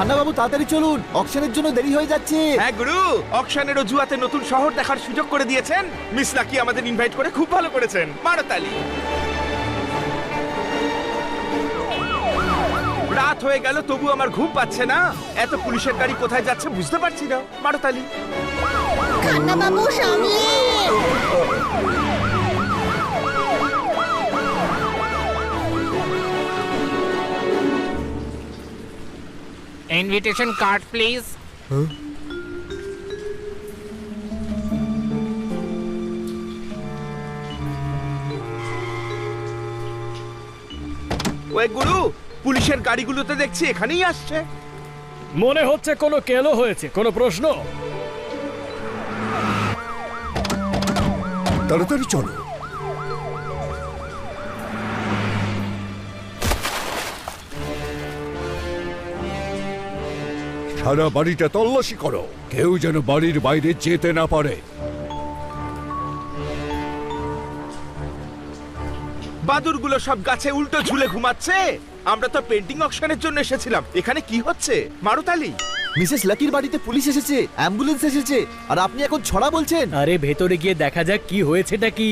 খান্না বাবু তাড়াতাড়ি চলুন, অকশনের জন্য দেরি হয়ে যাচ্ছে। হ্যাঁ গুরু, অকশনের জুয়াতে নতুন শহর দেখার সুযোগ করে দিয়েছেন। মিস লাকি আমাদের ইনভাইট করে খুব ভালো করেছেন। মারো তালি। রাত হয়ে গেল তবু আমার ঘুম পাচ্ছে না। এত পুলিশের গাড়ি কোথায় যাচ্ছে বুঝতে পারছি না। মারো তালি। খান্না বাবু সামনে। Invitation card, please. ওই গুরু, পুলিশের গাড়িগুলোতে দেখছি এখানেই আসছে। মনে হচ্ছে কোনো কেলো হয়েছে। কোনো প্রশ্ন? তাড়াতাড়ি চলো। সারা বাড়িটা তল্লাশি করো, কেউ যেন বাড়ির বাইরে যেতে না পারে। বাদুরগুলো সব গাছে উল্টো ঝুলে ঘুমাচ্ছে। আমরা তো পেন্টিং অকশনের জন্য এসেছিলাম। এখানে কি হচ্ছে? মারো তালি। মিসেস লাকির বাড়িতে পুলিশ এসেছে, অ্যাম্বুলেন্স এসেছে, আর আপনি এখন ছড়া বলছেন? আরে ভেতরে গিয়ে দেখা যাক কি হয়েছেটা কি।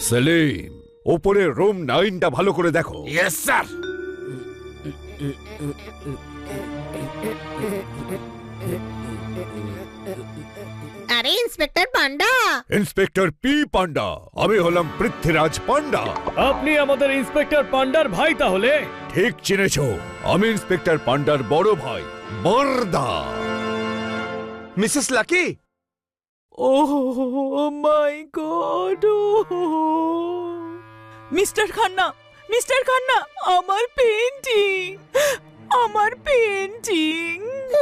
সেলিম, ওপরের রুম 9টা ভালো করে দেখো। Yes, sir. আরে ইন্সপেক্টর পান্ডা। ইন্সপেক্টর পি পান্ডা। আমি হলাম পৃথ্বীরাজ পান্ডা। আপনি আমাদের ইন্সপেক্টর পান্ডার ভাই তাহলে? ঠিক চিনেছো, আমি ইন্সপেক্টর পান্ডার বড় ভাই Barada. Mrs lucky. Oh my God! Mister Khanna, আমার পেন্টিং,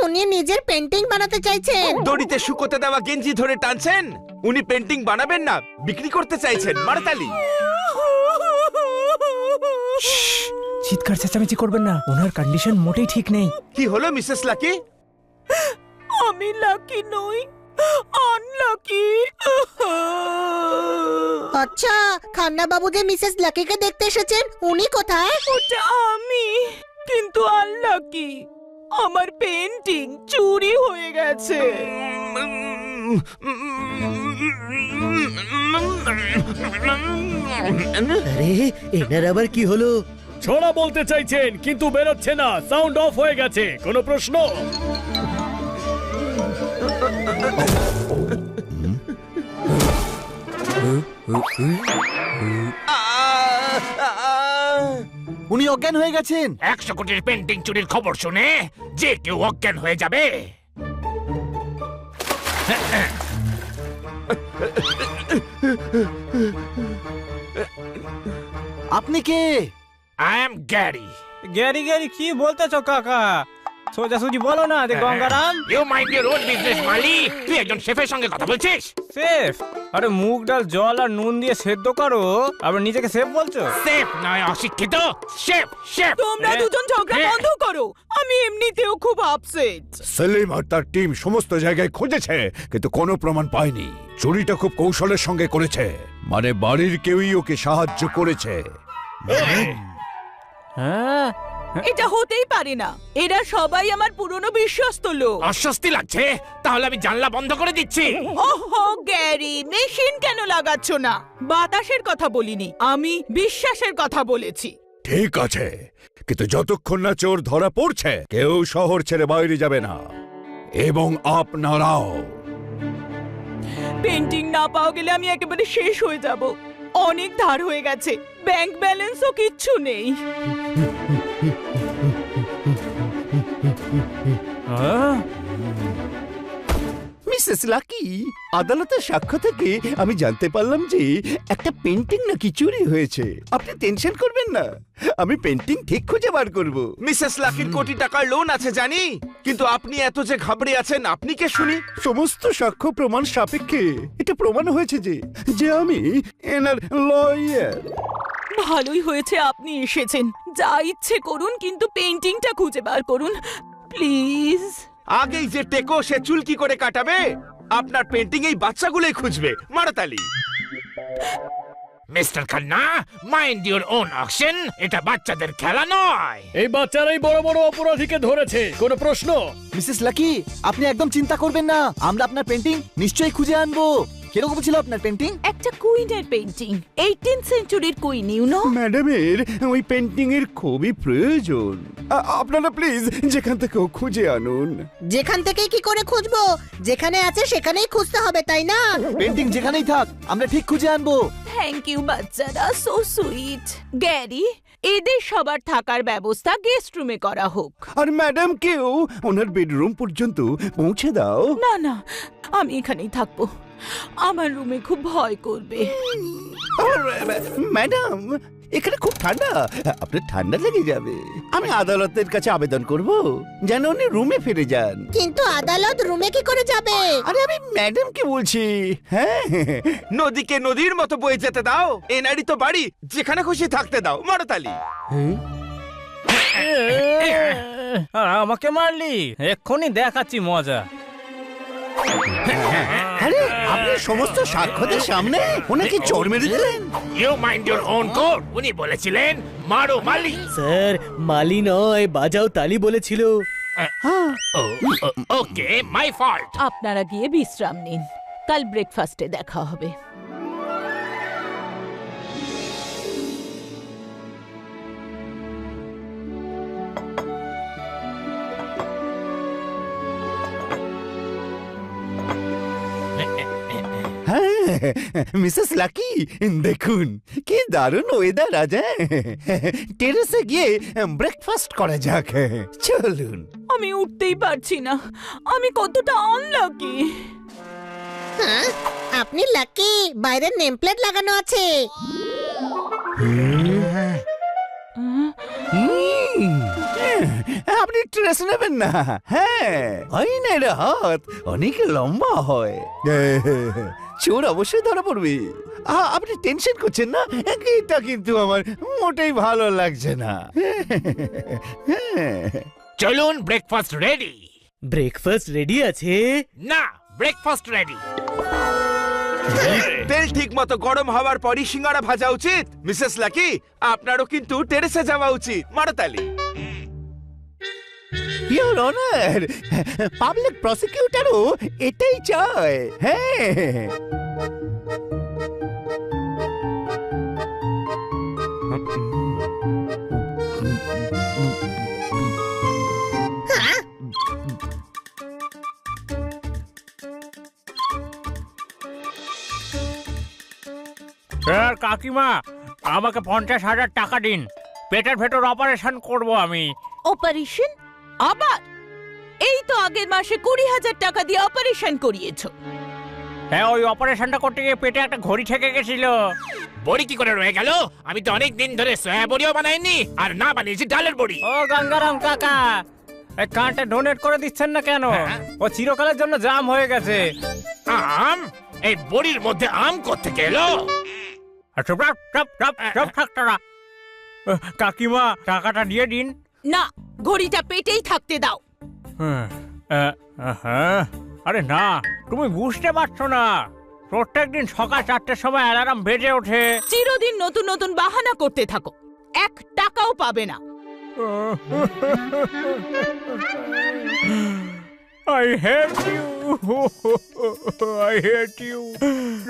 উনি নিজের পেন্টিং বানাতে চাইছেন। দড়িতে শুকোতে দেওয়া গেঞ্জি ধরে টানছেন। উনি পেন্টিং বানাবেন না, বিক্রি করতে চাইছেন। মারো তালি। চিৎকার চেঁচামেচি করবেন না, ওনার কন্ডিশন মোটেই ঠিক নেই। কি হলো মিসেস লাকি? আমি লাকি নই, আনলাকি। আচ্ছা, খান্না বাবু যে মিসেস লাকিকে দেখতে এসেছেন, উনি কোথায়? ওটা আমি, কিন্তু আনলাকি। আমার পেন্টিং চুরি হয়ে গেছে। আরে এনার আবার কি হলো? ছড়া বলতে চাইছেন কিন্তু বেরোচ্ছে না, সাউন্ড অফ হয়ে গেছে। কোনো প্রশ্ন? উনি অজ্ঞান হয়ে গেছেন। 100 কোটির পেন্টিং চুরির খবর শুনে যে কেউ অজ্ঞান হয়ে যাবে। আপনি কে? I am Gary. গ্যারি কি বলতেছো কাকা? সোজাসুজি বলো না যে Gangaram. You mind your own business, মালি। তুই একজন শেফের সঙ্গে কথা বলছিস? সেফ? আরে মুগ ডাল জল আর নুন দিয়ে সেদ্ধ করো, আবার নিজেকে সেফ বলছো? শেফ নয়, অশিক্ষিত। শেফ। তোমরা দুজন ঝগড়া বন্ধ করো, আমি এমনিতেও খুব আপসেট। সেলিম আর তার টিম সমস্ত জায়গায় খুঁজেছে কিন্তু কোনো প্রমাণ পায়নি। চুরিটা খুব কৌশলের সঙ্গে করেছে, মানে বাড়ির কেউই ওকে সাহায্য করেছে। হ্যাঁ, এটা হতেই পারে না। এরা সবাই আমার পুরনো বিশ্বস্ত লোক। অস্বস্তি লাগছে? তাহলে আমি জানলা বন্ধ করে দিচ্ছি। ওহো গ্যারি, মেশিন কেন লাগাচ্ছ না? বাতাসের কথা বলিনি, আমি বিশ্বাসের কথা বলেছি। ঠিক আছে, কিন্তু যতক্ষণ না চোর ধরা পড়ছে কেউ শহর ছেড়ে বাইরে যাবে না, এবং আপনারাও। পেন্টিং না পাওয়া গেলে আমি একেবারে শেষ হয়ে যাব। অনেক ধার হয়ে গেছে, ব্যাংক ব্যালেন্সও কিচ্ছু নেই। মিসেস লাকি, আদালতের সাক্ষ্য থেকে আমি জানতে পারলাম যে একটা পেন্টিং নাকি চুরি হয়েছে। আপনি টেনশন করবেন না, আমি পেন্টিং ঠিক খুঁজে বার করব। মিসেস লাকির কোটি টাকার লোন আছে জানি, কিন্তু আপনি এত যে ঘাবড়ে আছেন, আপনি কে শুনি? সমস্ত সাক্ষ্য প্রমাণ সাপেক্ষে এটা প্রমাণ হয়েছে যে আমি এনার লয়ার। ভালোই হয়েছে আপনি এসেছেন, যা ইচ্ছে করুন কিন্তু পেন্টিংটা খুঁজে বার করুন প্লিজ। আগেই যে টেকো সে চুল কি করে কাটাবে? আপনার পেন্টিং এই বাচ্চাগুলোই খুঁজবে। মারতালি। Mister Khanna, mind your own auction. এটা বাচ্চাদের খেলা নয়। এই বাচ্চারাই বড় বড় অপরাধীকে ধরেছে, কোনো প্রশ্ন? মিসেস লাকি, আপনি একদম চিন্তা করবেন না, আমরা আপনার পেন্টিং নিশ্চয়ই খুঁজে আনবো। কিরকম ছিল আপনার পেন্টিং? একটা কুইনের পেন্টিং, 18th সেঞ্চুরির কুইন, ইউ নো। ম্যাডামের ওই পেন্টিং এর খুবই প্রয়োজন। আপনারা প্লিজ যেখান থেকে খুঁজে আনুন। যেখান থেকে কি করে খুঁজবো? যেখানে আছে সেখানেই খুঁজতে হবে, তাই না? পেন্টিং যেখানেই থাক আমরা ঠিক খুঁজে আনবো। থ্যাংক ইউ বাচ্চারা, সো সুইট। গ্যারি, এদের সবার থাকার ব্যবস্থা গেস্ট রুমে করা হোক। আর ম্যাডাম কেউ ওনার বেডরুম পর্যন্ত পৌঁছে দাও। না না, আমি এখানেই থাকবো, আমার রুমে খুব ভয় করবে। ম্যাডাম এখানে খুব ঠান্ডা, আপনার ঠান্ডা লেগে যাবে। আমি আদালতের কাছে আবেদন করব যেন উনি রুমে ফিরে যান। কিন্তু আদালত রুমে কি করে যাবে? আরে আমি ম্যাডামকে বলছি। হ্যাঁ, নদীকে নদীর মতো বয়ে যেতে দাও। এনারই তো বাড়ি, যেখানে খুশি থাকতে দাও। মারতালি। আমাকে মারলি? এক্ষুনি দেখাচ্ছি মজা। আরে আপনি সমস্ত সাক্ষ্যদের সামনে ওনাকে চোর মেরে দিলেন। You mind your own code. উনি বলেছিলেন মারো মালি। স্যার, মালি নয়, বাজাও তালি বলেছিল। ওকে, মাই ফল্ট। আপনারা গিয়ে বিশ্রাম নিন, কাল ব্রেকফাস্টে দেখা হবে। হ্যাঁ মিসেস লাকি, দেখুন কি দারুণ ওয়েদার আজ। টেরেসে গিয়ে ব্রেকফাস্ট করা যাক, চলুন। আমি উঠতেই পারছি না, আমি কতটা আনলাকি। হ্যাঁ, আপনি লাকি, বাইরের নেম প্লেট লাগানো আছে। আপনি স্ট্রেস নেবেন না। হ্যাঁ, আইনের হাত অনেক লম্বা হয়, চোর অবশ্যই ধরা পড়বে। আপনি টেনশন করছেন না, এটা কিন্তু আমার মোটেই ভালো লাগছে না। চলুন, ব্রেকফাস্ট রেডি। ব্রেকফাস্ট রেডি আছে? না, ব্রেকফাস্ট রেডি। তেল ঠিক মতো গরম হওয়ার পরই সিঙ্গারা ভাজা উচিত। মিসেস লাকি, আপনারও কিন্তু টেরেসে যাওয়া উচিত। মারতালি। ইওর অনার, পাবলিক প্রসিকিউটরও এটাই চায়। হ্যাঁ, স্যার, কাকিমা আমাকে 50,000 টাকা দিন, পেটের ভেতর অপারেশন করব আমি। অপারেশন? আবার? এই তো আগের মাসে 20,000 টাকা দিয়ে অপারেশন করিয়েছো। হ্যাঁ, ওই অপারেশনটা করতে গিয়ে পেটে একটা ঘড়ি ঠেকে গেছিল। বড়ি কি করে রয়ে গেল? আমি তো অনেক দিন ধরে সয়া বড়িও বানাইনি, আর না বানিয়েছি ডালের বড়ি। ও গঙ্গারাম কাকা, এই কার্ডটা ডোনেট করে দিচ্ছেন না কেন? ও চিরকালের জন্য জাম হয়ে গেছে। আম? এই বড়ির মধ্যে আম কোত্থেকে এলো? কাকিমা, টাকাটা দিয়ে দিন। না, ঘড়িটা পেটেই থাকতে দাও। আরে না, তুমি বুঝতে পারছো না, প্রত্যেকদিন সকাল 4টের সময় অ্যালার্ম বেজে ওঠে। চিরদিন নতুন নতুন বাহানা করতে থাকো, 1 টাকাও পাবে না। I hate you. I hate you.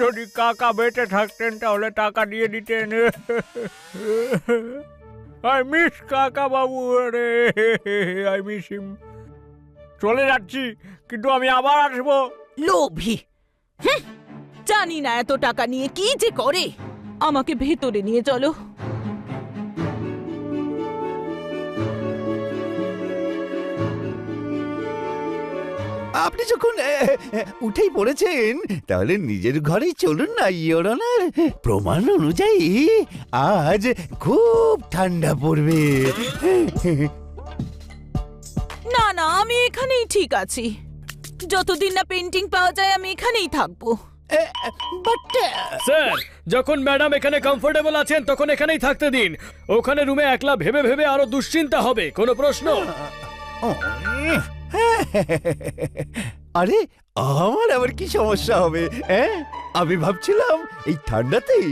যদি কাকা বেঁচে থাকতেন তাহলে টাকা দিয়ে দিতেন। I miss কাকা বাবু রে, I miss him. চলে যাচ্ছি, কিন্তু আমি আবার আসবো। লোভী, জানি না এত টাকা নিয়ে কি যে করে। আমাকে ভেতরে নিয়ে চলো। আপনি যখন উঠেই পড়েছেন তাহলে নিজের ঘরেই চলুন না ইওর অনার। প্রমাণ অনুযায়ী আজ খুব ঠান্ডা পড়বে। না না, আমি এখানেই ঠিক আছি। যতদিন না পেন্টিং পাওয়া যায় আমি এখানেই থাকবো। বাট স্যার যখন ম্যাডাম এখানে কমফোর্টেবল আছেন তখন এখানেই থাকতে দিন। ওখানে রুমে একলা ভেবে ভেবে আরো দুশ্চিন্তা হবে। কোনো প্রশ্ন? আরে আমার আবার কি সমস্যা হবে? আমি ভাবছিলাম এই ঠান্ডাতেই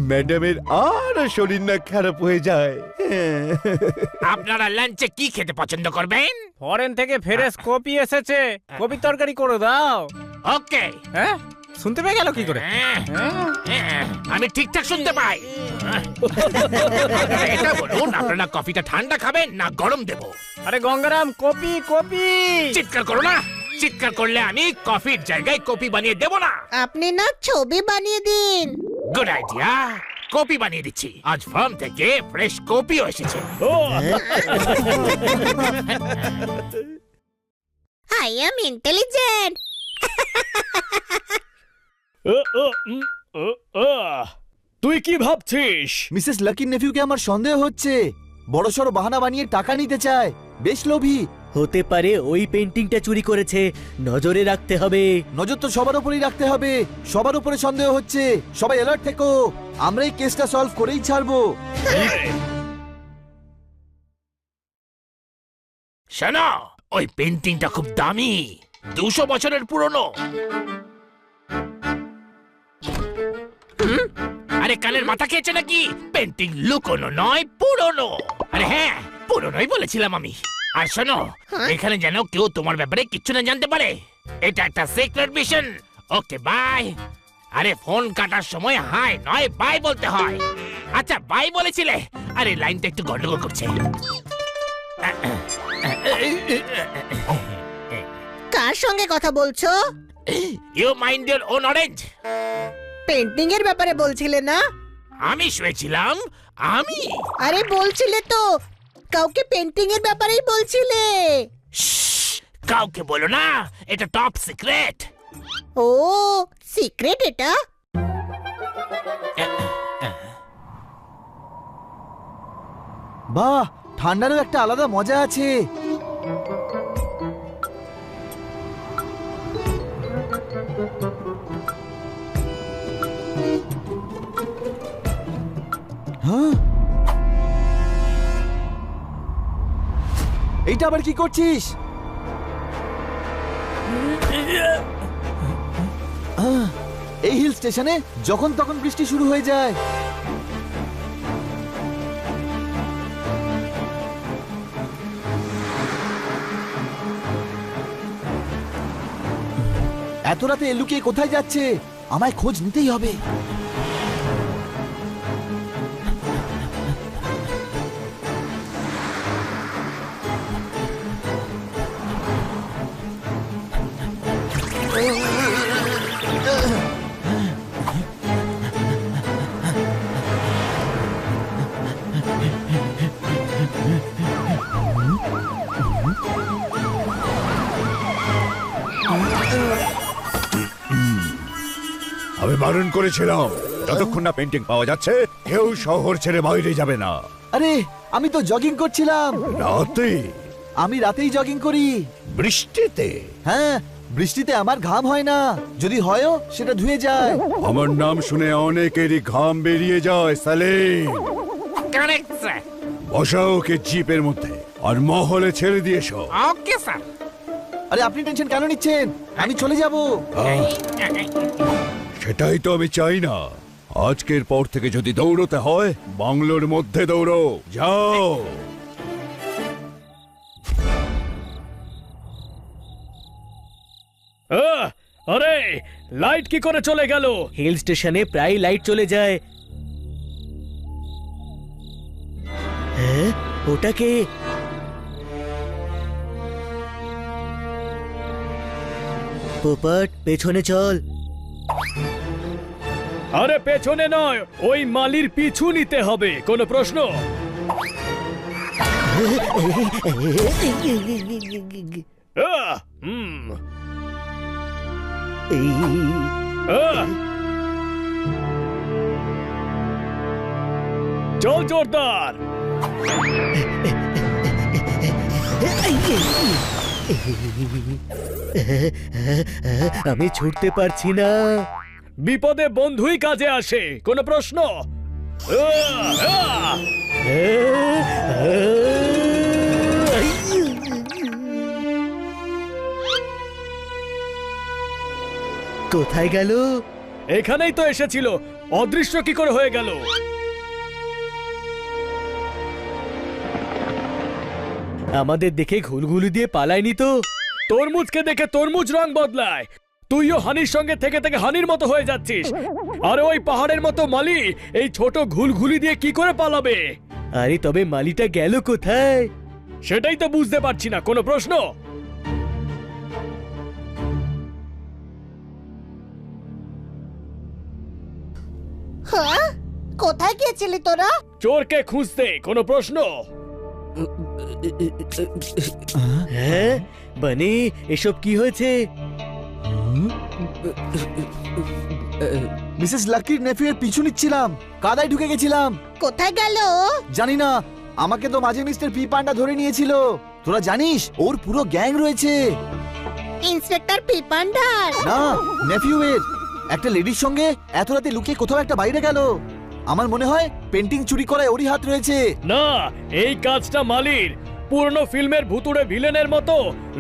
ম্যাডামের আর শরীর না খারাপ হয়ে যায়। আপনারা লাঞ্চে কি খেতে পছন্দ করবেন? ফরেন থেকে ফ্রেশ কপি এসেছে, কপি তরকারি করে দাও। ওকে। হ্যাঁ, শুনতে পেয়ে গেল কি করে? আমি ঠিকঠাক শুনতে পাই। এটা বলুন, আপনারা কফিটা ঠান্ডা খাবেন না গরম দেব? আরে গঙ্গারাম, কপি কপি। চিৎকার করো না, চিৎকার করলে আমি কফির জায়গায় কপি বানিয়ে দেব না। আপনি না ছবি বানিয়ে দিন। গুড আইডিয়া, কপি বানিয়ে দিচ্ছি। আজ ফার্ম থেকে ফ্রেশ কপিও এসেছে। ও আই এম ইন্টেলিজেন্ট। তুই কি ভাবছিস? মিসেস লাকির নেফিউকে আমার সন্দেহ হচ্ছে। বড়সড় বাহানা বানিয়ে টাকা নিতে চায়, বেশ লোভী। হতে পারে ওই পেন্টিংটা চুরি করেছে, নজরে রাখতে হবে। নজর তো সবার উপরেই রাখতে হবে। সবার উপরে সন্দেহ হচ্ছে, সবাই অ্যালার্ট থেকো। আমরা এই কেসটা সলভ করেই ছাড়বো। শোনো, ওই পেন্টিংটা খুব দামি, 200 বছরের পুরনো। আরে কানের মাথা খেয়েছে নাকি? পেন্টিং লুকোনো নয়, পুরনো। আরে হ্যাঁ, পুরনোই বলেছিলাম আমি। আর শোনো, এখানে যেন কেউ তোমার ব্যাপারে কিচ্ছু না জানতে পারে। এটা একটা সিক্রেট মিশন। Okay bye. আরে ফোন কাটার সময় হাই নয় বাই বলতে হয়। আচ্ছা বাই বলেছিলে। আরে লাইনটা একটু গন্ডগোল করছে। কার সঙ্গে কথা বলছো? You mind your own orange. Painting এর ব্যাপারে বলছিলে না? আমি শুয়েছিলাম। আমি আরে বলছিলে তো, কাউকে পেন্টিং এর ব্যাপারেই বলছিলে। কাউকে বলো না, এটা টপ সিক্রেট। ও সিক্রেট এটা? বাহ, ঠান্ডারও একটা আলাদা মজা আছে। হ্যাঁ, এইটা আবার কি করছিস? এই হিল স্টেশনে যখন তখন বৃষ্টি শুরু হয়ে যায়। এত রাতে লুকিয়ে কোথায় যাচ্ছে? আমায় খোঁজ নিতেই হবে। আমি বারণ করেছিলাম, যতক্ষণ না পেন্টিং পাওয়া যাচ্ছে কেউ শহর ছেড়ে বাইরে যাবে না। আরে আমি তো জগিং করছিলাম। রাতে? আমি রাতেই জগিং করি। বৃষ্টিতে? হ্যাঁ, বৃষ্টিতে আমার ঘাম হয় না, যদি হয়ও সেটা ধুয়ে যায়। আমার নাম শুনে অনেকেরই ঘাম বেরিয়ে যায়। Salim, correct sir. বসাও ওকে জিপের মধ্যে আর মহলে ছেড়ে দিয়ে এসো। Okay sir. আরে আপনি টেনশন কেন নিচ্ছেন? আমি চলে যাব। সেটাই তো আমি চাই না। আজকের পর থেকে যদি দৌড়তে হয়, বাংলোর মধ্যে দৌড়ো। যাও। আরে লাইট কি করে চলে গেল? হিল স্টেশনে প্রায় লাইট চলে যায়। হ্যাঁ, ওটাকে পোপট, পেছনে চল। আরে পেছনে নয়, ওই মালির পিছু নিতে হবে। কোনো প্রশ্ন? চল জোরদার। আমি ছুটতে পারছি না। বিপদে বন্ধুই কাজে আসে, কোনো প্রশ্ন? কোথায় গেল? এখানেই তো এসেছিল, অদৃশ্য কি করে হয়ে গেল? আমাদের দেখে ঘুলঘুলি দিয়ে পালায়নি তো? তরমুজকে দেখে তরমুজ রং বদলায়। তুইও হানির সঙ্গে থেকে থেকে হানির মতো হয়ে যাচ্ছিস। আর ওই পাহাড়ের মতো মালি এই ছোট ঘুলঘুলি দিয়ে কি করে পালাবে? আরে তবে মালিটা গেল কোথায়? সেটাই তো বুঝতে পারছি না, কোনো প্রশ্ন? হ্যাঁ, কোথায় গিয়েছিলি তোরা? চোরকে খুঁজতে, কোনো প্রশ্ন? হ্যাঁ বানি, এসব কি হয়েছে? মিসেস লাকির নেফিউয়ের পিছু নিচ্ছিলাম, কাদায় ঢুকে গেছিলাম। কোথায় গেল? জানি না, আমাকে তো মাঝে মিস্টার পি পান্ডা ধরে নিয়েছিল। তোরা জানিস ওর পুরো গ্যাং রয়েছে। ইন্সপেক্টর পিপান্ডার? না, নেফিউয়ের। একটা লেডির সঙ্গে এত রাতে লুকিয়ে কোথাও একটা বাইরে গেল। আমার মনে হয় পেন্টিং চুরি করায় ওরই হাত রয়েছে। না, এই কাজটা মালির। পুরনো ফিল্মের ভুতুড়ে ভিলেনের মতো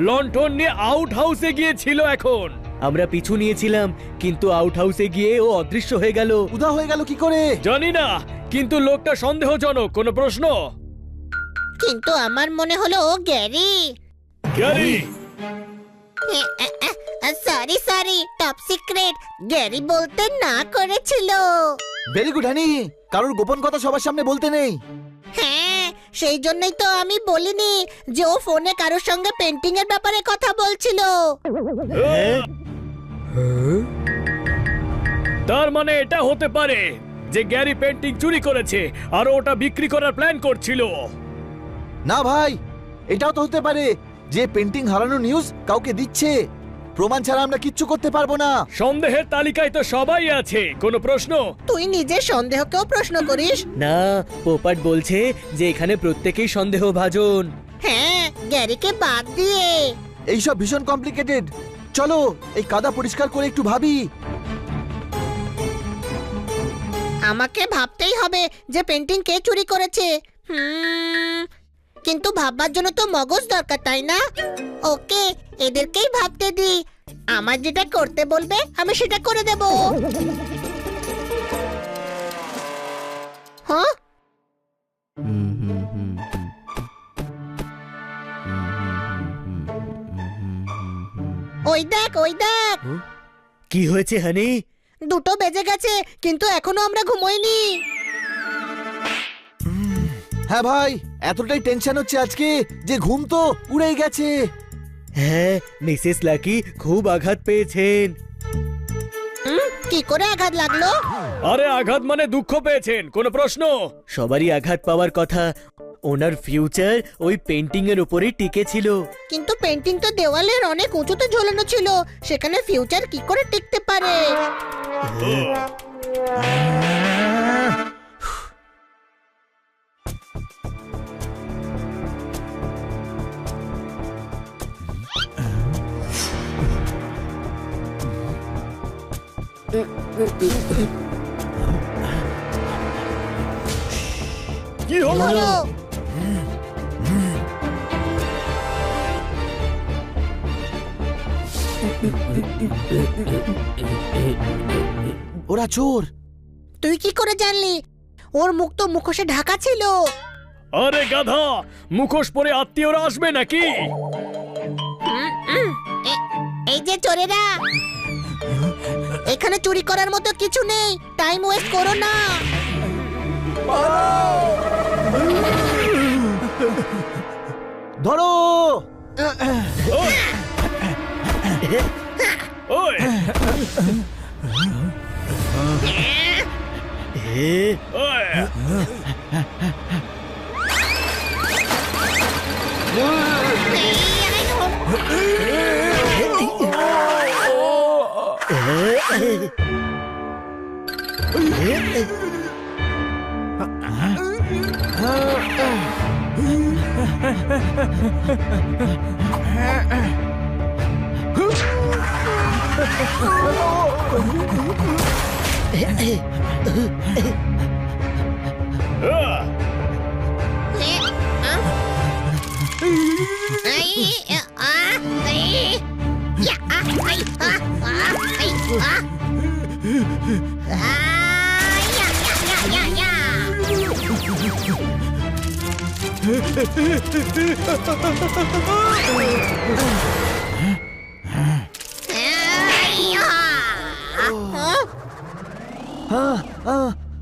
লন্ঠন নিয়ে আউট হাউসে গিয়েছিল। এখন আমরা পিছু নিয়েছিলাম, কিন্তু আউট হাউসে গিয়ে ও অদৃশ্য হয়ে গেল। উদা হয়ে গেল কি করে জানি না, কিন্তু লোকটা সন্দেহজনক। কোনো প্রশ্ন? কিন্তু আমার মনে হলো ও Gary. Gary? Sorry sorry, top secret. Gary বলতে না করেছিল। ভেরি গুড হানি, কারোর গোপন কথা সবার সামনে বলতে নেই। হ্যাঁ, সেই জন্যই তো আমি বলিনি যে ও ফোনে কারোর সঙ্গে পেন্টিং এর ব্যাপারে কথা বলছিল। তার মানে এটা হতে পারে যে গ্যারি পেন্টিং চুরি করেছে আর ওটা বিক্রি করার প্ল্যান করছিল। না ভাই, এটাও তো হতে পারে যে পেন্টিং হারানোর নিউজ কাউকে দিচ্ছে। প্রমাণ ছাড়া আমরা কিচ্ছু করতে পারবো না। সন্দেহের তালিকায় তো সবাই আছে, কোনো প্রশ্ন? তুই নিজের সন্দেহকেও প্রশ্ন করিস? না, পোপাট বলছে যে এখানে প্রত্যেকেই সন্দেহভাজন। হ্যাঁ, গ্যারিকে বাদ দিয়ে। এইসব ভীষণ কমপ্লিকেটেড। চলো এই কাদা পরিষ্কার করে একটু ভাবি। আমাকে ভাবতেই হবে যে পেন্টিং কে চুরি করেছে। কিন্তু ভাববার জন্য তো মগজ দরকার, তাই না? ওকে, এদেরকেই ভাবতে দি। আমার যেটা করতে বলবে আমি সেটা করে দেব। হ্যাঁ, ওই দেখ, ওই দেখ। কি হয়েছে হানি? 2টো বেজে গেছে, কিন্তু এখনো আমরা ঘুমোইনি। হ্যাঁ ভাই, এতটাই টেনশন হচ্ছে আজকে যে ঘুম তো উড়েই গেছে। হ্যাঁ, মিসেস লাকি খুব আঘাত পেয়েছেন। কি করে আঘাত লাগলো? আরে আঘাত মানে দুঃখ পেয়েছেন, কোনো প্রশ্ন? সবারই আঘাত পাওয়ার কথা। ওনার ফিউচার ওই পেন্টিং এর উপরেই টিকে ছিল। কিন্তু পেন্টিং তো দেওয়ালের অনেক উঁচুতে ঝোলানো ছিল, সেখানে ফিউচার কি করে টিকতে পারে? কি হলো? ওরা চোর। তুই কি করে জানলি? ওর মুখ তো মুখোশে ঢাকা ছিল। আরে গাধা, মুখোশ পরে আত্মীয়রা আসবে নাকি? এই যে চোরেরা, এখানে চুরি করার মতো কিছু নেই। টাইম ওয়েস্ট করো না। ধরো। ওই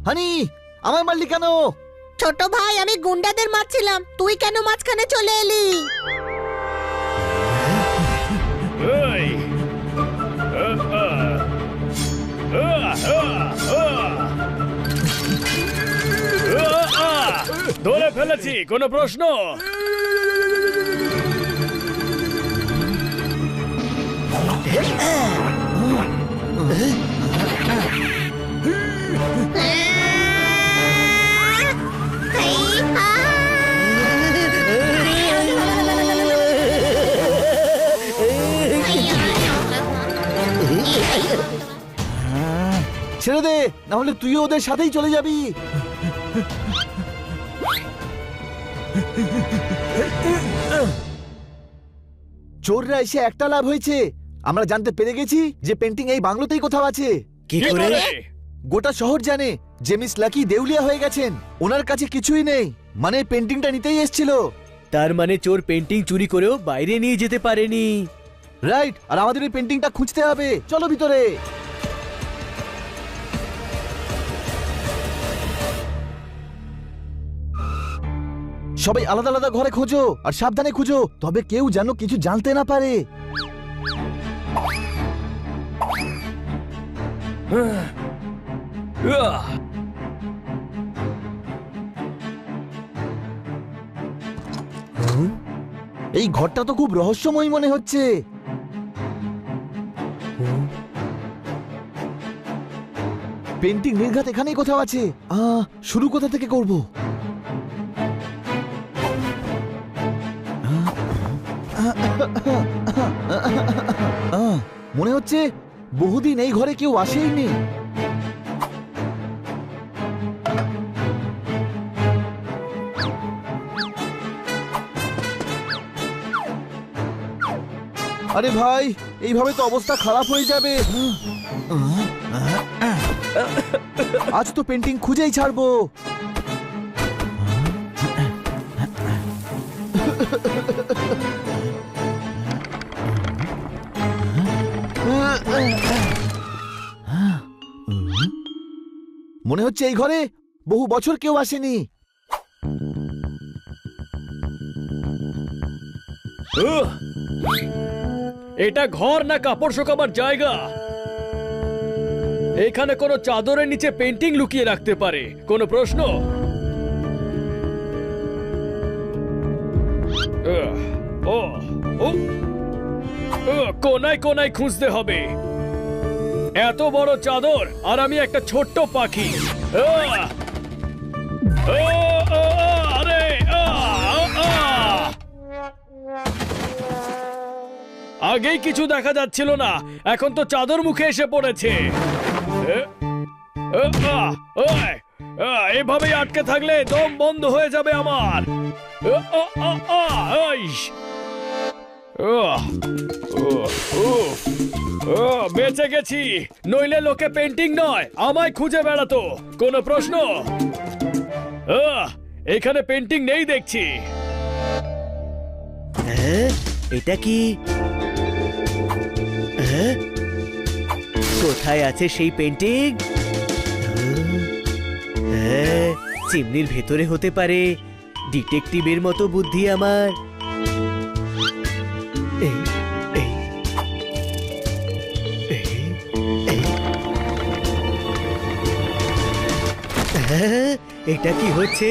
হানি, আমায় মারলি কেন? ছোট ভাই, আমি গুন্ডাদের মারছিলাম, তুই কেন মাঝখানে চলে এলি? ধরে ফেলেছি, কোনো প্রশ্ন? ছেড়ে দে, না হলে তুইও ওদের সাথেই চলে যাবি। চোররা এসে একটা লাভ হয়েছে, আমরা জানতে পেরে গেছি যে পেন্টিং এই বাংলোতেই কোথাও আছে। কি করে? গোটা শহর জানে যে মিস লাকি দেউলিয়া হয়ে গেছেন, ওনার কাছে কিছুই নেই, মানে পেন্টিংটা নিতেই এসেছিল। তার মানে চোর পেন্টিং চুরি করেও বাইরে নিয়ে যেতে পারেনি। রাইট, আর আমাদের এই পেন্টিংটা খুঁজতে হবে, চলো ভিতরে। সবাই আলাদা আলাদা ঘরে খোঁজো, আর সাবধানে খুঁজো, তবে কেউ যেন কিছু জানতে না পারে। এই ঘরটা তো খুব রহস্যময় মনে হচ্ছে। পেন্টিং নির্ঘাত এখানেই কোথাও আছে। শুরু কোথা থেকে করব? মনে হচ্ছে বহুদিন এই ঘরে কেউ আসেইনি। আরে ভাই, এইভাবে তো অবস্থা খারাপ হয়ে যাবে। আজ তো পেন্টিং খুঁজেই ছাড়বো। মনে হচ্ছে এই ঘরে বহু বছর কেউ আসেনি। এটা ঘর না কাপড় শুকাবার জায়গা? এখানে কোনো চাদরের নিচে পেন্টিং লুকিয়ে রাখতে পারে, কোনো প্রশ্ন? কোনায় কোনায় খুঁজতে হবে। এত বড় চাদর আর আমি একটা ছোট্ট পাখি। আরে আগেই কিছু দেখা যাচ্ছিল না, এখন তো চাদর মুখে এসে পড়েছে। এভাবেই আটকে থাকলে দম বন্ধ হয়ে যাবে আমার। বেঁচে গেছি, নইলে লোকে পেন্টিং নয় আমায় খুঁজে বেড়াতো, কোনো প্রশ্ন? এখানে পেন্টিং নেই দেখছি। এটা কি? কোথায় আছে সেই পেন্টিং? চিমনির ভেতরে হতে পারে। ডিটেকটিভের মতো বুদ্ধি আমার। এটা কি হচ্ছে?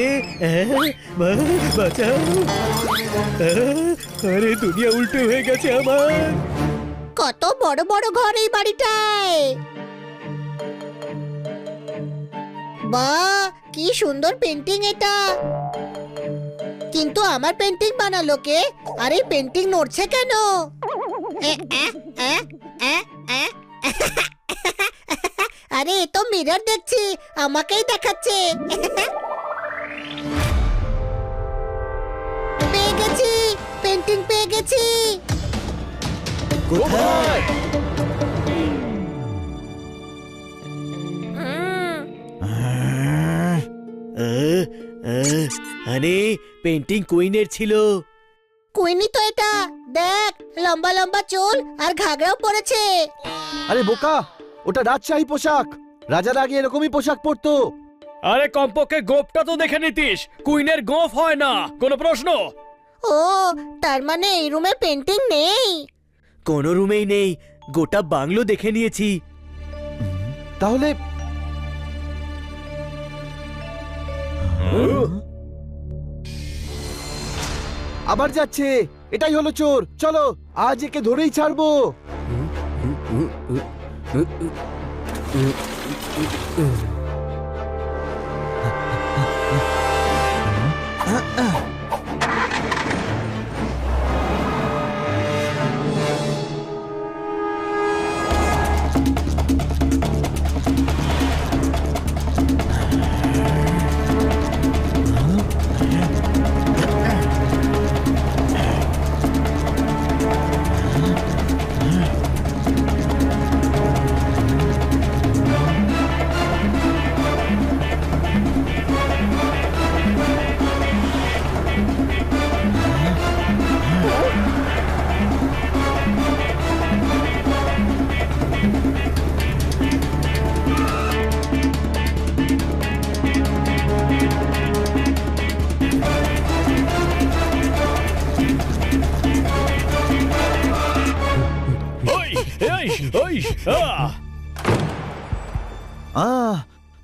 বাঁচাও! আরে দুনিয়া উল্টো হয়ে গেছে আমার। কত বড় বড় ঘর এই বাড়িটায়! বাহ, কি সুন্দর পেন্টিং এটা! কিন্তু আমার পেন্টিং বানালো কে? আর এই পেন্টিং নড়ছে কেন? আরে এ তো মিরর দেখছি, আমাকেই দেখাচ্ছে। পেয়ে গেছি, পেন্টিং পেয়ে গেছি। কোথায়? আরে পেন্টিং কুইনের ছিল। কুইনি তো এটা, দেখ লম্বা লম্বা চুল আর ঘাগরাও পরেছে। আরে বোকা, ওটা রাজশাহী পোশাক। রাজার আগে এরকমই পোশাক পরতো। আরে কমপক্ষে গোপটা তো দেখে নিতিস, কুইনের গোফ হয় না, কোনো প্রশ্ন? ও তার মানে এই রুমে পেন্টিং নেই। কোনো রুমেই নেই, গোটা বাংলো দেখে নিয়েছি। তাহলে আবার যাচ্ছে। এটাই হলো চোর। চলো আজ একে ধরেই ছাড়বো।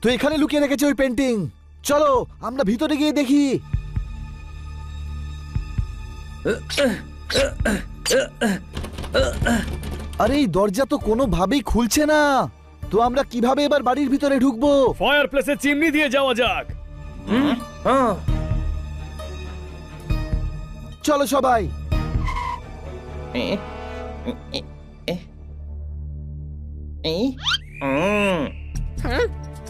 তো এখানে লুকিয়ে রেখেছে ওই পেন্টিং। চলো আমরা ভিতরে গিয়ে দেখি। আরে এই দরজা তো কোনোভাবেই খুলছে না। তো আমরা কিভাবে এবার বাড়ির ভিতরে ঢুকবো? ফায়ার প্লেসে চিমনি দিয়ে যাওয়া যাক। চলো সবাই।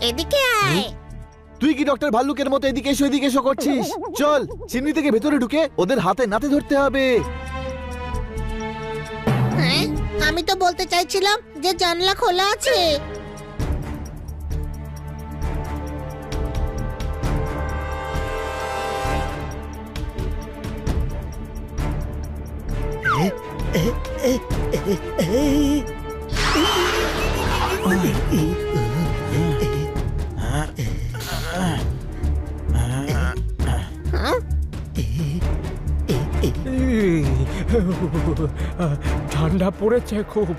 এদিকে আয়। তুই কি ডক্টর ভাল্লুকের মতো এদিকে এসো এদিকে এসো করছিস? চল চিমনি থেকে ভেতরে ঢুকে ওদের হাতে নাতে ধরতে হবে। হ্যাঁ, আমি তো বলতে চাইছিলাম যে জানলা খোলা আছে। ঠান্ডা পড়েছে খুব,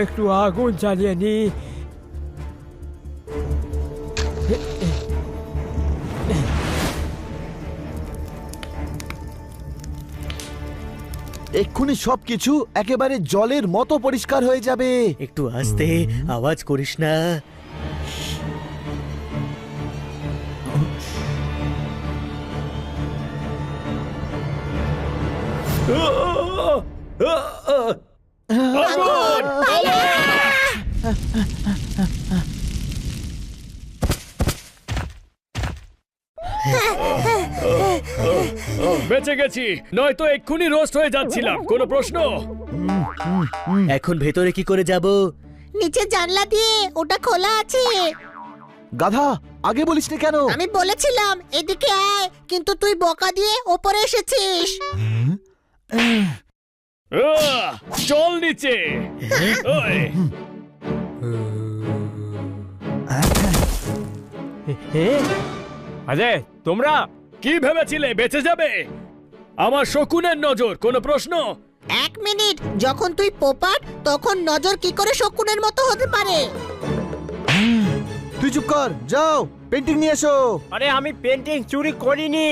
একটু আগুন জ্বালিয়ে নি। এক্ষুনি সবকিছু একেবারে জলের মতো পরিষ্কার হয়ে যাবে। একটু আস্তে, আওয়াজ করিস না। বেঁচে গেছি, নয়তো এক্ষুনি রোস্ট হয়ে যাচ্ছিলাম। কোনো প্রশ্ন? এখন ভেতরে কি করে যাব? নিচে জানলা দিয়ে, ওটা খোলা আছে। গাধা, আগে বলিসনি কেন? আমি বলেছিলাম এদিকে আয়, কিন্তু তুই বকা দিয়ে ওপরে এসেছিস। চল নিচে। ওই, আরে তোমরা কি ভেবেছিলে বেঁচে যাবে? আমার শকুনের নজর, কোনো প্রশ্ন? এক মিনিট, যখন তুই পোপাট তখন নজর কি করে শকুনের মতো হতে পারে? তুই চুপ কর, যাও পেন্টিং নিয়ে এসো। আরে আমি পেন্টিং চুরি করিনি।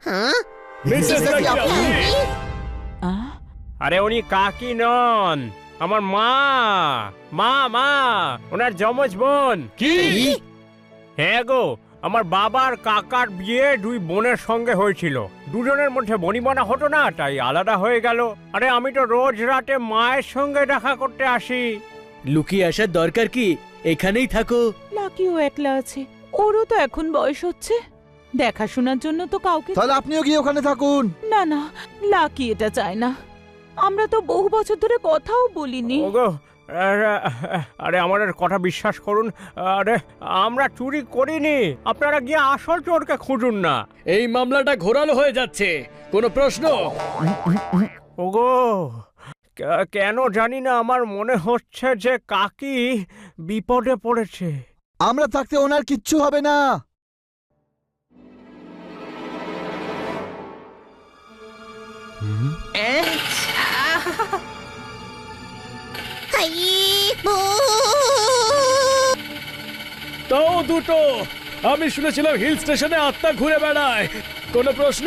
হ্যাঁ, মিসেস রাখি আপনি? আরে উনি কাকি নন, আমার মা। মা মা, ওনার যমজ বোন। কি? হ্যাঁ গো, আমার বাবার কাকার বিয়ে দুই বোনের সঙ্গে হয়েছিল। দুজনের মধ্যে বনিবনা হতো না, তাই আলাদা হয়ে গেল। আরে আমি তো রোজ রাতে মায়ের সঙ্গে দেখা করতে আসি। লুকিয়ে আসার দরকার কি, এখানেই থাকো। লাকিও একলা আছে, ওরও তো এখন বয়স হচ্ছে, দেখাশোনার জন্য তো কাউকে। তাহলে আপনিও গিয়ে ওখানে থাকুন। না না, লাকি এটা চায় না। আমরা তো বহু বছর ধরে কথাও বলিনি। ওগো, আরে আমাদের কথা বিশ্বাস করুন, আরে আমরা চুরি করিনি। আপনারা গিয়ে আসল চোরকে খুঁজুন না। এই মামলাটা ঘোরালো হয়ে যাচ্ছে। কোনো প্রশ্ন? ওগো, কেন জানি না আমার মনে হচ্ছে যে কাকি বিপদে পড়েছে। আমরা থাকতে ওনার কিচ্ছু হবে না। হাই, তাও দুটো। আমি শুনেছিলাম হিল স্টেশনে আত্মা ঘুরে বেড়ায়। কোনো প্রশ্ন?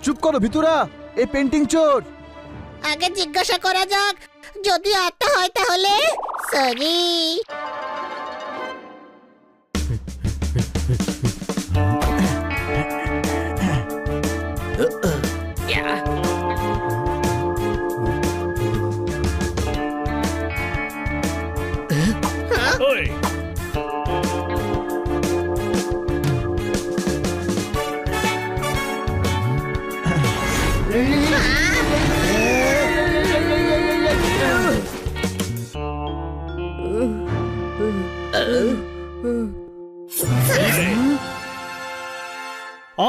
চুপ করো ভিতুরা, এই পেন্টিং চোর। আগে জিজ্ঞাসা করা যাক, যদি আত্মা হয় তাহলে। সরি। ওই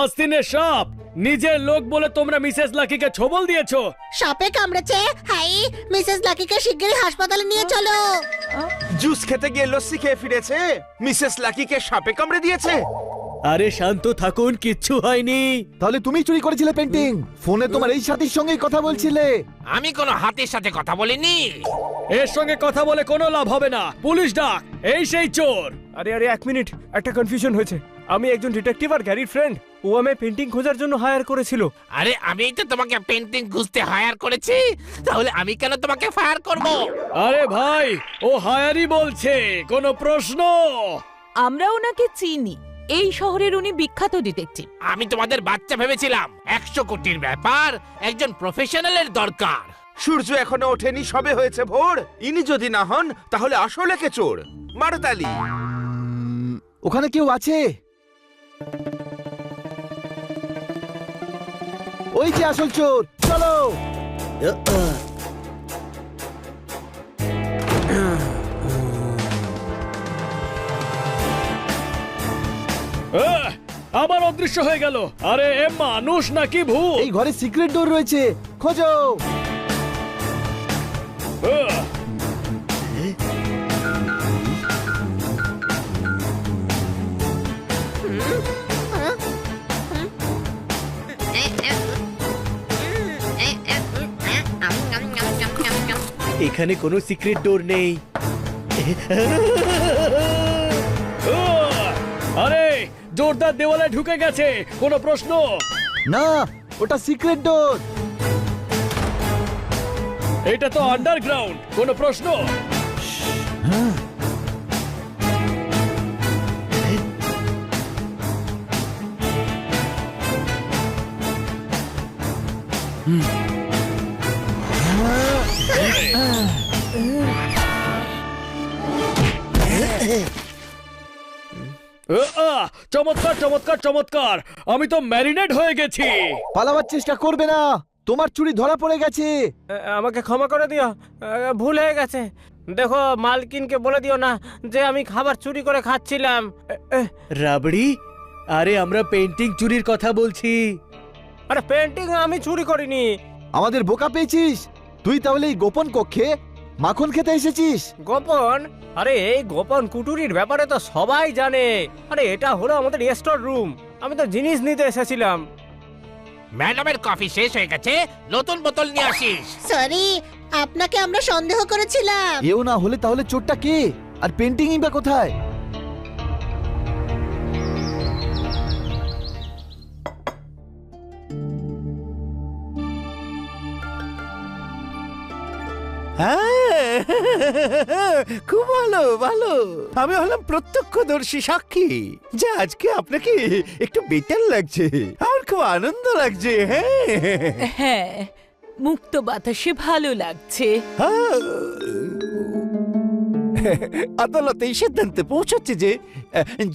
আস্তিনের সাপ, নিজের লোক বলে তোমরা মিসেস লাকিকে ছবল দিয়েছো। সাপে কামড়েছে। হাই, মিসেস লাকিকে শিগগিরই হাসপাতালে নিয়ে চলো। জুস খেতে গিয়ে লস্যি খেয়ে ফিরেছে, মিসেস লাকিকে সাপে কামড়ে দিয়েছে। আরে শান্ত থাকুন, কিচ্ছু হয়নি। তাহলে তুমি চুরি করেছিলে পেন্টিং? ফোনে তোমার এই সাথীর সঙ্গেই কথা বলছিলে। আমি কোনো হাতির সাথে কথা বলিনি। এর সঙ্গে কথা বলে কোনো লাভ হবে না, পুলিশ ডাক। এই সেই চোর। আরে আরে, এক মিনিট, একটা কনফিউশন হয়েছে। আমি একজন ডিটেকটিভ আর গ্যারির ফ্রেন্ড। ও আমায় পেন্টিং খোঁজার জন্য হায়ার করেছিল। আরে আমি তো তোমাকে পেন্টিং খুঁজতে হায়ার করেছি, তাহলে আমি কেন তোমাকে ফায়ার করব? আরে ভাই, ও হায়ারই বলছে। কোনো প্রশ্ন? আমরা ওনাকে চিনি, এই শহরের উনি বিখ্যাত ডিটেকটিভ। আমি তোমাদের বাচ্চা ভেবেছিলাম। 100 কোটির ব্যাপার, একজন প্রফেশনালের দরকার। সূর্য এখনো ওঠেনি, সবে হয়েছে ভোর। ইনি যদি না হন তাহলে আসলে কে চোর? মারতালি। ওখানে কেউ আছে? ওই যে আসল চোর, চলো। আবার অদৃশ্য হয়ে গেল। আরে এ মানুষ নাকি ভূত? এই ঘরে সিক্রেট ডোর রয়েছে, খোঁজো। এখানে কোনো সিক্রেট ডোর নেই। আরে জোরদার দেওয়ালে ঢুকে গেছে। কোনো প্রশ্ন? না, ওটা সিক্রেট ডোর। এটা তো আন্ডারগ্রাউন্ড। কোনো প্রশ্ন? চমৎকার চমৎকার চমৎকার। আমি তো ম্যারিনেট হয়ে গেছি। পালাবার চেষ্টা করবে না, তোমার চুরি ধরা পড়ে গেছে। আমাকে ক্ষমা করে দিও, ভুল হয়ে গেছে। দেখো, মালকিনকে বলে দিও না যে আমি খাবার চুরি করে খাচ্ছিলাম। রাবড়ি, আরে আমরা পেন্টিং চুরির কথা বলছি। আরে পেন্টিং আমি চুরি করিনি। আমাদের বোকা পেয়েছিস তুই। তাহলে এই গোপন কক্ষে মাখন খেতে এসেছিস? গোপন? আরে এই গোপন কুটুরির ব্যাপারে তো সবাই জানে। আরে এটা হলো আমাদের স্টোর রুম, আমি তো জিনিস নিতে এসেছিলাম। ম্যাডামের কফি শেষ হয়ে গেছে, নতুন বোতল নিয়ে আসিস। সরি, আপনাকে আমরা সন্দেহ করেছিলাম। এও না হলে তাহলে চোরটা কে? আর পেন্টিংই বা কোথায়? হ্যাঁ, খুব ভালো ভালো। আমি হলাম প্রত্যক্ষদর্শী সাক্ষী যে আজকে আপনাকে একটু বেটার লাগছে। আমার খুব আনন্দ লাগছে। হ্যাঁ হ্যাঁ, মুক্ত বাতাসে ভালো লাগছে। আদালত এই সিদ্ধান্তে পৌঁছাচ্ছে যে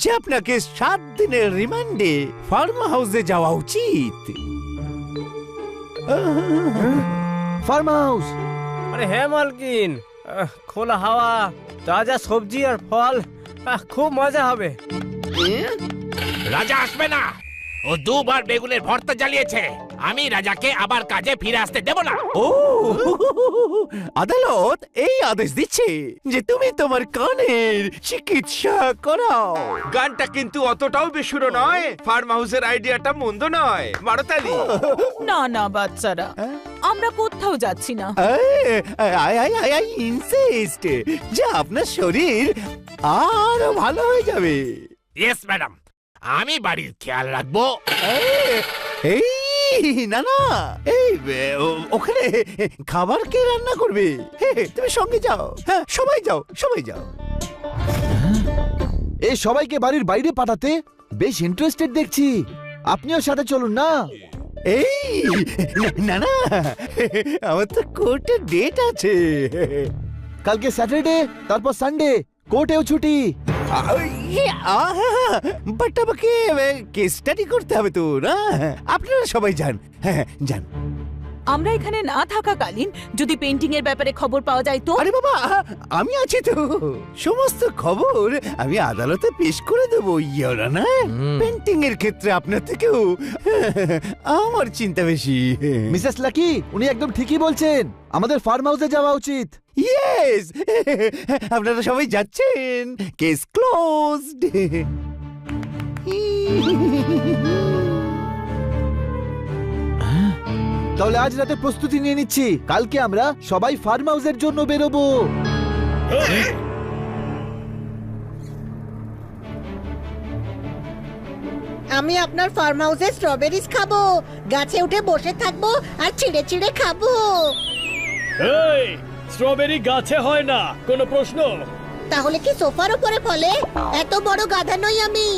যে আপনাকে 7 দিনের রিমান্ডে ফার্ম হাউসে যাওয়া উচিত। Farm house? আরে হ্যাঁ মালকিন, খোলা হাওয়া, তাজা সবজি আর ফল, খুব মজা হবে। রাজা আসবে না, ও 2 বার বেগুনের ভর্তা জ্বালিয়েছে। আমি রাজাকে আবার কাজে ফিরে আসতে দেব না। ও, আদালত এই আদেশ দিচ্ছে যে তুমি তোমার কানের চিকিৎসা করাও। গানটা কিন্তু অতটাও বেসুরো নয়। ফার্ম হাউসের আইডিয়াটা মন্দ নয়, মারতালি। না না বাচ্চারা, আমরা কোথাও যাচ্ছি না। আই ইনসিস্ট যে আপনার শরীর আরো ভালো হয়ে যাবে। ইয়েস ম্যাডাম, আমি বাড়ির খেয়াল রাখবো। এই না না, এই ওখানে খাবার কে রান্না করবে? তুমি সঙ্গে যাও। হ্যাঁ, সবাই যাও, সবাই যাও। এই সবাইকে বাড়ির বাইরে পাঠাতে বেশ ইন্টারেস্টেড দেখছি। আপনিও সাথে চলুন না। এই না না, আমার তো কোর্টের ডেট আছে। কালকে স্যাটারডে, তারপর সানডে, কোর্টেও ছুটি। বাট আমাকে কেস স্টাডি করতে হবে তো না। আপনারা সবাই যান। হ্যাঁ যান। আমরা এখানে না থাকাকালীন যদি পেন্টিং এর ব্যাপারে খবর পাওয়া যায় তো? আরে বাবা, আমি আছি তো। সমস্ত খবর আমি আদালতে পেশ করে দেবো। ইয়োর অনার, পেন্টিং এর ক্ষেত্রে আপনার থেকেও আমার চিন্তা বেশি। মিসেস লাকি, উনি একদম ঠিকই বলছেন। আমাদের ফার্ম হাউসে যাওয়া উচিত। ইয়েস, আপনারা সবাই যাচ্ছেন। Case closed. তাহলে আজ রাতে প্রস্তুতি নিয়ে নিচ্ছি। কালকে আমরা সবাই ফার্ম হাউসের জন্য বেরোবো। আমি আপনার ফার্ম হাউসে স্ট্রবেরিজ খাবো, গাছে উঠে বসে থাকবো আর ছিঁড়ে ছিঁড়ে খাবো। এই স্ট্রবেরি গাছে হয় না, কোনো প্রশ্ন? তাহলে কি সোফার উপরে ফলে? এত বড় গাধা নই আমি।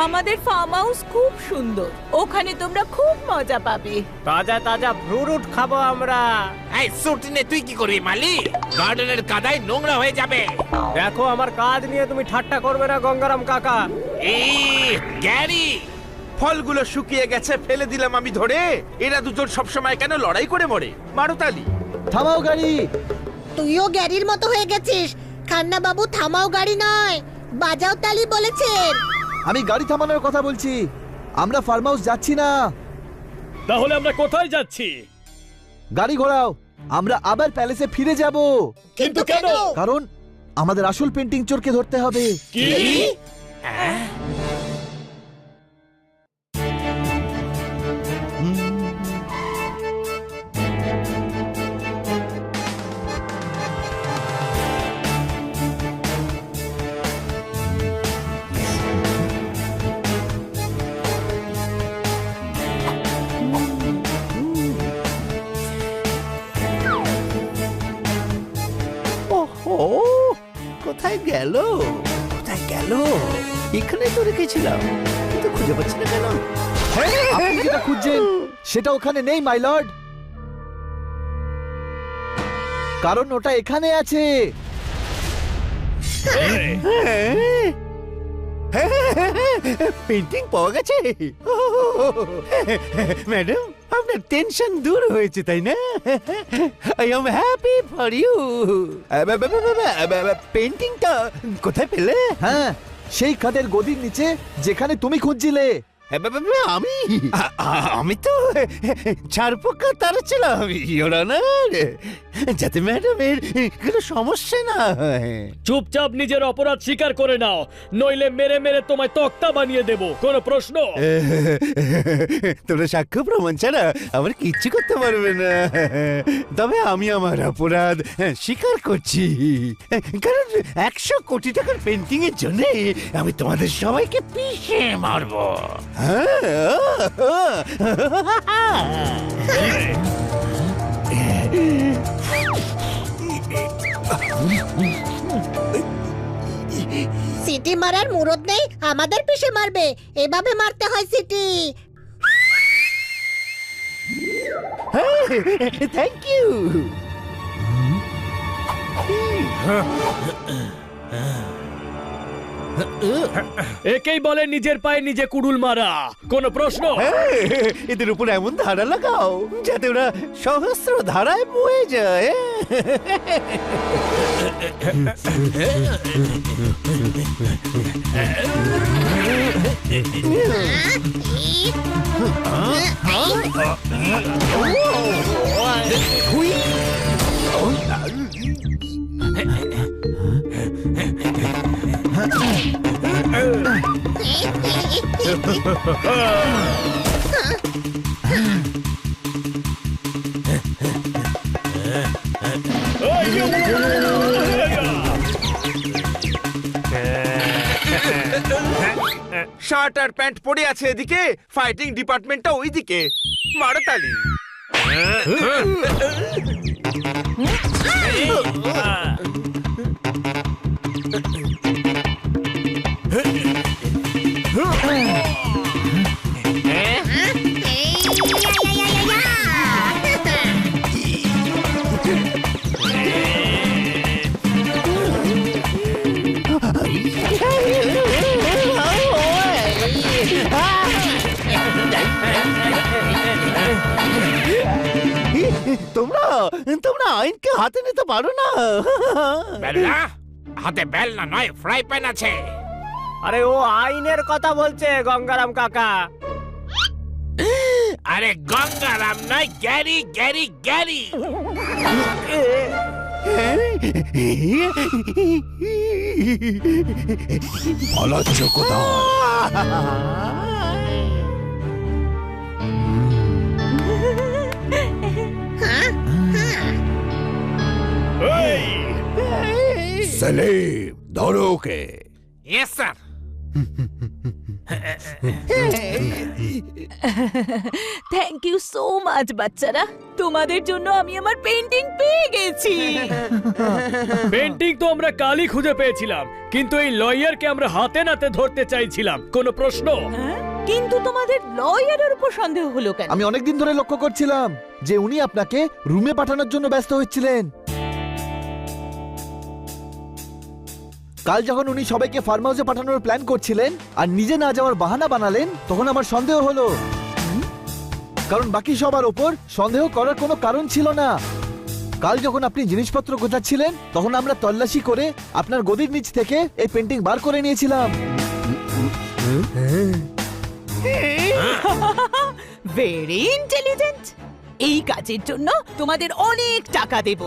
আমাদের ফার্ম হাউস খুব সুন্দর, ওখানে তোমরা খুব মজা পাবে। তাজা তাজা ফ্রুট খাবো আমরা। এই স্যুট নিয়ে তুই কি করবি মালি? গার্ডেনের কাদায় নোংরা হয়ে যাবে। দেখো, আমার কাজ নিয়ে তুমি ঠাট্টা করবে না গঙ্গারাম কাকা। এই গ্যারি, ফলগুলো শুকিয়ে গেছে, ফেলে দিলাম আমি ধরে। এরা দুজন সবসময় কেন লড়াই করে মরে? মারতালি। থামাও গাড়ি। তুইও গ্যারির মতো হয়ে গেছিস। খান্না বাবু থামাও গাড়ি নয়, বাজাও তালি বলেছেন। আমি গাড়ি থামানোর কথা বলছি। আমরা ফার্ম হাউস যাচ্ছি না। তাহলে আমরা কোথায় যাচ্ছি? গাড়ি ঘোরাও, আমরা আবার প্যালেসে ফিরে যাব। কিন্তু কেন? কারণ আমাদের আসল পেন্টিং চোরকে ধরতে হবে। কি? ওহো, কোথায় গেল? কোথায় গেল? এখানে তো রেখেছিলাম, কিন্তু খুঁজে পাচ্ছি না কেন? আপনি যেটা খুঁজছেন সেটা ওখানে নেই মাই লর্ড। কারণ ওটা এখানে আছে। পেন্টিং পাওয়া গেছে। ম্যাডাম, আপনার টেনশন দূর হয়েছে তাই না? I am happy for you. পেন্টিংটা কোথায় পেলে? হ্যাঁ, সেই খাটের গদির নিচে যেখানে তুমি খুঁজছিলে। আমি আমি তো ছাড়পোকা তাড়াচ্ছিলাম ইয়োর অনার, যাতে ম্যাডামের কোনো সমস্যা না হয়। চুপচাপ নিজের অপরাধ স্বীকার করে নাও, নইলে মেরে মেরে তোমায় তক্তা বানিয়ে দেব। কোনো প্রশ্ন? তোরা সাক্ষ্য প্রমাণ ছাড়া আমার কিচ্ছু করতে পারবে না। তবে আমি আমার অপরাধ স্বীকার করছি, কারণ 100 কোটি টাকার পেন্টিং এর জন্য আমি তোমাদের সবাইকে পিষে মারবো। সিটি মারার মুরদ নেই, আমাদের পিছে মারবে। এভাবে মারতে হয় সিটি। Thank you. একেই বলে নিজের পায়ে নিজে কুড়ুল মারা। কোনো প্রশ্ন? এদের উপর এমন ধারা লাগাও যাতে ওরা সহস্র ধারায় বয়ে যায়। শার্ট আর প্যান্ট পরে আছে এদিকে, ফাইটিং ডিপার্টমেন্টটা ওইদিকে। মারো তালি। তোমরা আইনকে হাতে নিতে পারো না। বেলনা হাতে বেলনা নয়, ফ্রাই প্যান আছে। আরে ও আইনের কথা বলছে গঙ্গারাম কাকা। আরে গঙ্গারাম নয়, গ্যারি গ্যারি গ্যারি। পালাচ্ছ কোথায়? সেলিম, ধরো ওকে। Yes sir. Thank you so much বাচ্চারা, তোমাদের জন্য আমি আমার পেন্টিং পেয়ে গেছি। পেন্টিং তো আমরা কালই খুঁজে পেয়েছিলাম, কিন্তু এই লয়ারকে আমরা হাতে নাতে ধরতে চাইছিলাম। কোনো প্রশ্ন? কিন্তু তোমাদের লয়ারের উপর সন্দেহ হলো কেন? আমি অনেকদিন ধরে লক্ষ্য করছিলাম যে উনি আপনাকে রুমে পাঠানোর জন্য ব্যস্ত হচ্ছিলেন। কাল যখন উনি সবাইকে ফার্ম হাউসে পাঠানোর প্ল্যান করছিলেন আর নিজে না যাওয়ার বাহানা বানালেন, তখন আমার সন্দেহ হলো। কারণ বাকি সবার ওপর সন্দেহ করার কোনো কারণ ছিল না। কাল যখন আপনি জিনিসপত্র গোছাচ্ছিলেন, তখন আমরা তল্লাশি করে আপনার গদির নিচ থেকে এই পেন্টিং বার করে নিয়েছিলাম। Very intelligent. এই কাজের জন্য তোমাদের অনেক টাকা দেব।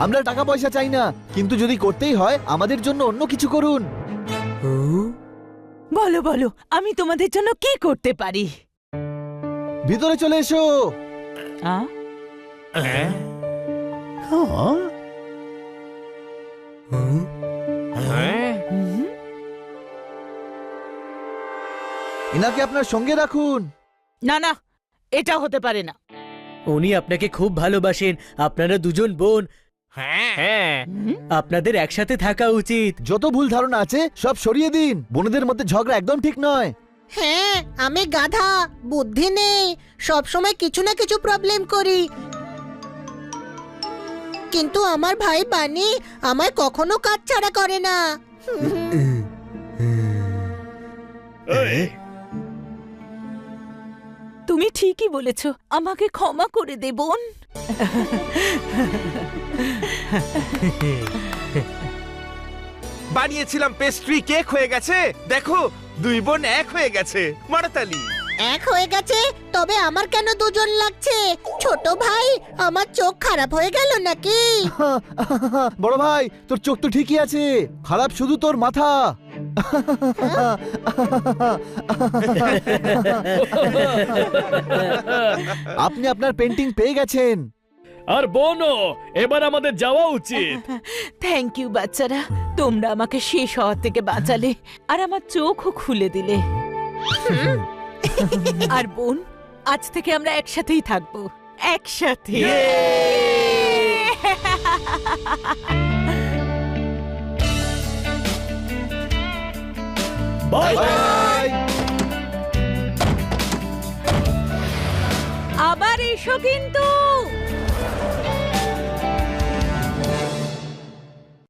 আমরা টাকা পয়সা চাই না, কিন্তু যদি করতেই হয় আমাদের জন্য অন্য কিছু করুন। বলো বলো, আমি তোমাদের জন্য কি করতে পারি? ভিতরে চলে এসো। এনাকে আপনার সঙ্গে রাখুন। না না, এটা হতে পারে না। উনি আপনাকে খুব ভালোবাসেন, আপনারা দুজন বোন, হ্যাঁ, আপনাদের একসাথে থাকা উচিত। যত ভুল ধারণা আছে সব সরিয়ে দিন। বোনদের মধ্যে ঝগড়া একদম ঠিক নয়। হ্যাঁ, আমি গাধা, বুদ্ধি নেই, সব সময় কিছু না কিছু প্রবলেম করি। কিন্তু আমার ভাই বানি আমায় কখনো কাজ ছাড়া করে না। তুমি ঠিকই বলেছ, আমাকে ক্ষমা করে দে বোন। বানিয়েছিলাম পেস্ট্রি, কেক হয়ে গেছে। দেখো, দুই বোন এক হয়ে গেছে। মারো তালি। এক হয়ে গেছে, তবে আমার কেন দুজন লাগছে? ছোট ভাই, আমার চোখ খারাপ হয়ে গেল নাকি? বড় ভাই, তোর চোখ তো ঠিকই আছে, খারাপ শুধু তোর মাথা। আপনি আপনার পেন্টিং পেয়ে গেছেন। আর বোনও, এবার আমাদের যাওয়া উচিত। থ্যাংক ইউ বাচ্চারা, তোমরা আমাকে শেষ হওয়ার থেকে বাঁচালে আর আমার চোখও খুলে দিলে। আর বোন, আজ থেকে আমরা একসাথেই থাকবো, একসাথে। Bye bye. আবার এসো কিন্তু।